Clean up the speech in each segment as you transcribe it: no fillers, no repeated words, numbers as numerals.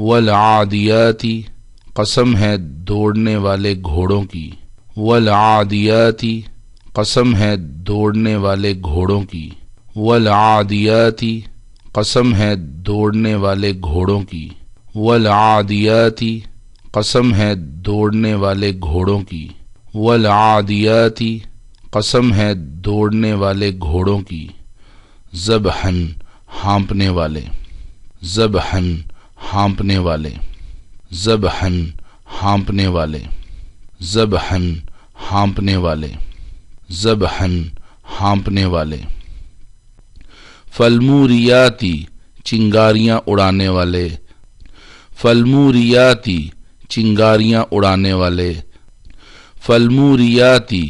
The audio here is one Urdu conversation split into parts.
والعادیاتی قسم ہے دوڑنے والے گھوڑوں کی، والعادیاتی قسم ہے دوڑنے والے گھوڑوں کی، والعادیاتی قسم ہے دوڑنے والے گھوڑوں کی، والعادیاتی قسم ہے دوڑنے والے گھوڑوں کی، والعادیاتی قسم ہے دوڑنے والے گھوڑوں کی، ذبحن ہانپنے والے، ذبحن ہانپنے والے، ذبحن ہانپنے والے، ذبحن ہانپنے والے، ذبحن ہانپنے والے، فالموریاتی چنگاریاں اڑانے والے، فالموریاتی چنگاریاں اڑانے والے، فالموریاتی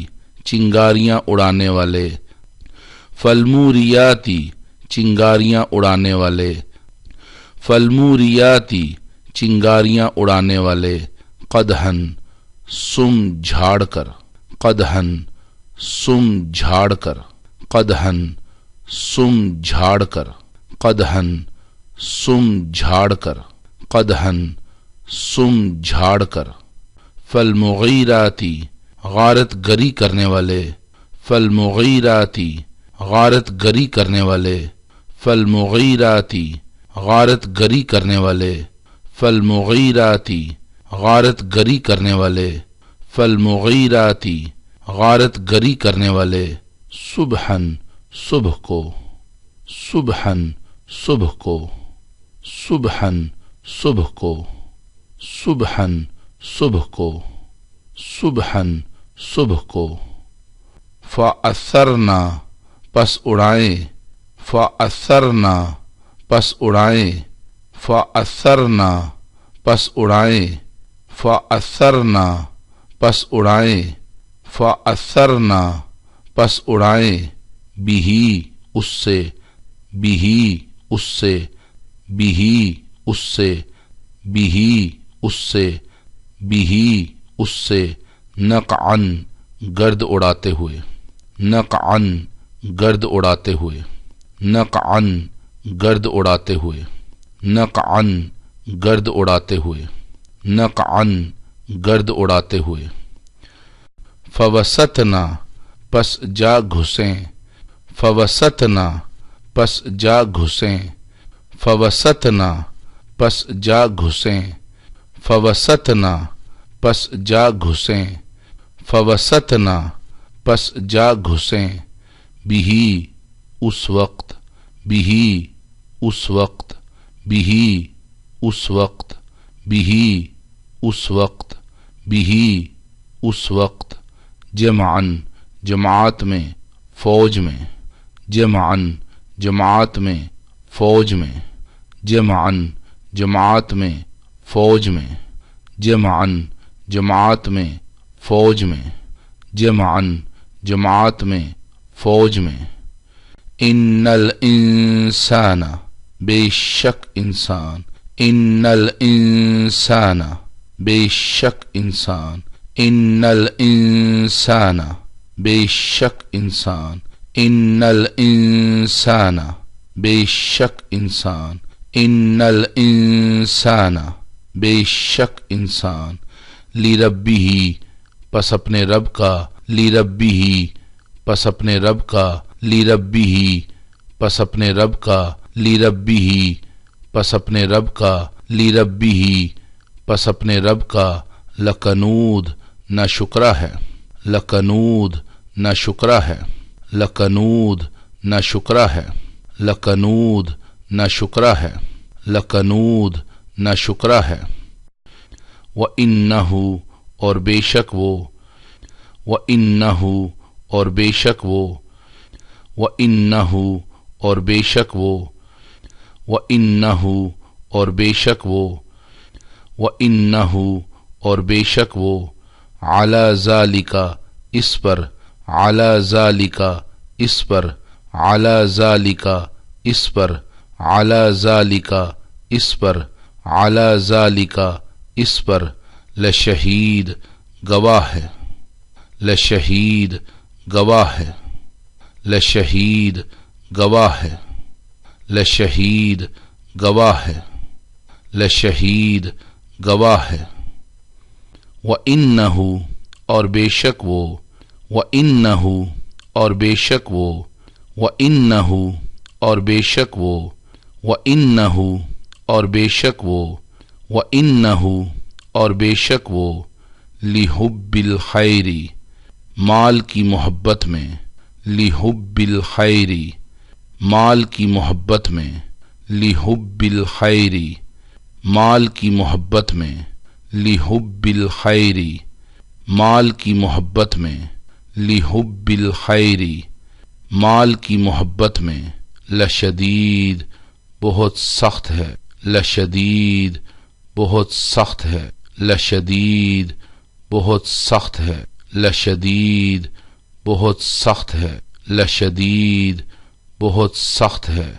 چنگاریاں اڑانے والے، فالموریاتی چنگاریاں اڑانے والے، فالموریاتی چنگاریاں اڑانے والے، قدحن سم جھاڑ کر، قدحن سم جھاڑ کر، قدحن سم جھاڑ کر، قدحن سم جھاڑ کر، قدحن سم جھاڑ کر، فالمغیراتی غارت گری کرنے والے، فالمغیراتی غارت گری کرنے والے، فالمغیراتی غارت گری کرنے والے، فالمغیراتی غارت گری کرنے والے، فالمغیراتی غارت گری کرنے والے، صبحن صبح کو، صبحن صبح کو، صبحن صبح کو، صبحن صبح کو، صبحن صبح کو، فأثرنا پس اڑائیں، فأثرنا پس اڑائیں، فأثرنا پس اڑائیں، فأثرنا پس اڑائیں، فأثرنا پس اڑائیں، بہی اس سے، بہی اس سے، بہی اس سے، بہی اس سے، بہی اس سے، نقعن گرد اڑاتے ہوئے، نقعن گرد اڑاتے ہوئے، نقعن گرد اڑاتے ہوئے، نقعن گرد اڑاتے ہوئے، نقعن گرد اڑاتے ہوئے، فوسطنا پس جا گھسیں، فوسطنا پس جا گھسیں، فوسطنا پس جا گھسیں، فوسطنا پس جا گھسیں، فوسطنا پس جا گھسیں، بہی اس وقت، بہی اس وقت، بہی اس وقت، بہی اس وقت، بہی اس وقت، جمعن جماعت میں، فوج میں، جمعن جماعت میں، فوج میں، جمعن جماعت میں، فوج میں، جمعن جماعت میں، فوج میں، جمعن جماعت میں، فوج میں، ان الانسان بے شک انسان، ان الانسان بے شک انسان، ان الانسان بے شک انسان، ان الانسان بے شک انسان، ان الانسان بے شک انسان، لربہ پس اپنے رب کا، لربہ پس اپنے رب کا، لربہ پس اپنے رب کا، لربہ پس اپنے رب کا، لربہ پس اپنے رب کا، لکنود نہ شکرہ ہے، لکنود نہ شکرہ ہے، لکنود نہ شکرہ ہے، لکنود نہ شکرہ ہے، لکنود نہ شکرہ ہے، وَإِنَّهُ اور بے شک وہ، وَإِنَّهُ اور بے شک وہ، وَإِنَّهُ اور بے شک وہ، وَإِنَّهُ اور بے شک وہ، وَإِنَّهُ اور بے شک وہ، عَلَى ذَلِكَ اس پر، عَلَى ذَلِكَ اس پر، عَلَى ذَلِكَ اس پر، عَلَى ذَلِكَ اس پر، عَلَى ذَلِكَ اس پر، لشہید گواہ ہے، لشہید گواہ ہے، لشہید گواہ ہے، لشہید گواہ ہے، لشہید گواہ ہے، وَإِنَّهُ اور بے شک وہ، وَإِنَّهُ اور بے شک وہ، وَإِنَّهُ اور بے شک وہ، وَإِنَّهُ اور بے شک وہ، وَإِنَّهُ اور بے شک وہ، لِحُبِّ الْخَيْرِ مال کی محبت میں، لِحُبِّ الْخَيْرِ مال کی محبت میں، لِحُبِّ الْخَيْرِ مال کی محبت میں، لِحُبِّ الْخَيْرِ مال کی محبت میں، لِحُبِّ الْخَيْرِ مال کی محبت میں، لشدید بہت سخت ہے، لشدید بہت سخت ہے، لشدید بہت سخت ہے، لشدید بہت سخت ہے، لشدید بہت سخت ہے۔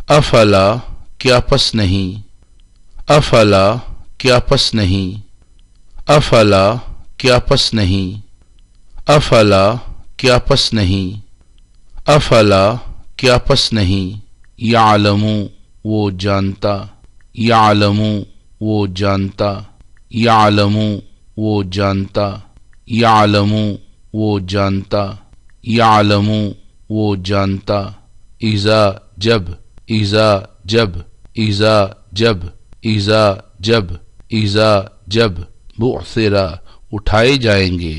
افلا کیا پس نہیں، افلا کیا پس نہیں، افلا کیا پس نہیں، افلا کیا پس نہیں، افلا کیا پس نہیں، یعلم وہ جانتا، یعلم وہ جانتا، یعلم وہ جانتا، یعلم وہ جانتا، یعلم وہ جانتا، اذا جب، اذا جب، اذا جب، اذا جب، اذا جب، بعثرا اٹھائے جائیں گے،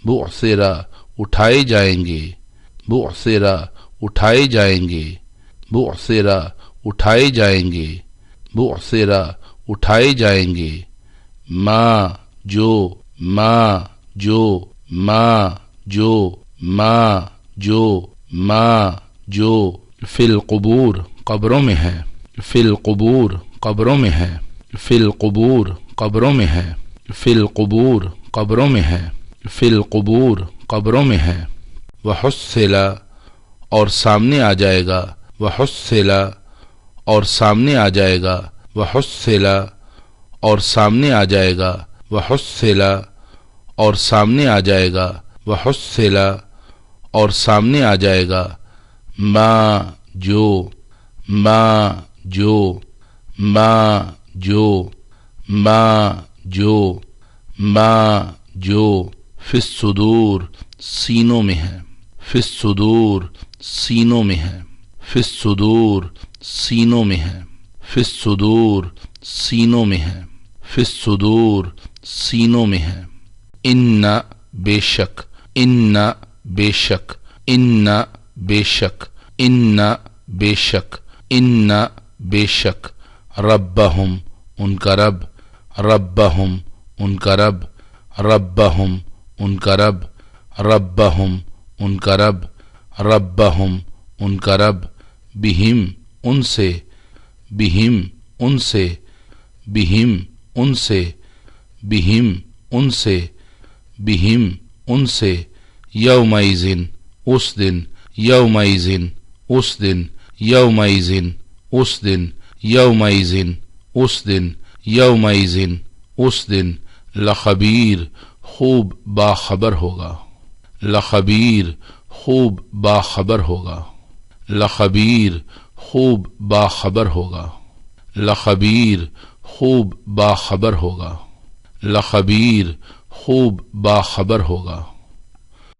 بعثرا اٹھائے جائیں گے، بعثرا اٹھائے جائیں گے، بعثرا اٹھائے جائیں گے، بعثرا اٹھائے جائیں گے، ما جو، ما جو، ما جو، ما جو، ما جو، فی القبور قبروں میں ہے، فی القبور قبروں میں ہے، فی القبور قبروں میں ہے، فی القبور قبروں میں ہے، فی القبور قبروں میں ہے، وحصل اور سامنے آ جائے گا، وحصل اور سامنے آ جائے گا، وحصل اور سامنے آ جائے گا، وحصل اور سامنے آ جائے گا، وحصل اور سامنے آ جائے گا، ما جو، ما جو، ما جو، ما جو، ما جو، فی الصدور سینوں میں ہے، فی الصدور سینوں میں ہے، فی الصدور سینوں میں ہے، فی الصدور سینوں میں ہے، فی الصدور سینوں میں ہے، ان بے شک، ان بے شک، ان بے شک، ان بے شک، ان بے شک، ربہم ان کا رب، ربہم ان کا رب، ربہم ان کا رب، ربہم ان کا رب، ربہم ان کا رب، بہم ان سے، بہم ان سے، بہم ان سے، بہم ان سے، بہم ان سے، یومئذ اس دن، یومئذ اس دن، یومئذ اس دن، یومئذ اس دن، یومئذ اس دن، لخبیر خوب باخبر ہوگا، لخبیر خوب باخبر ہوگا، لخبیر خوب باخبر ہوگا، لخبیر خوب باخبر ہوگا، لخبیر خوب باخبر ہوگا۔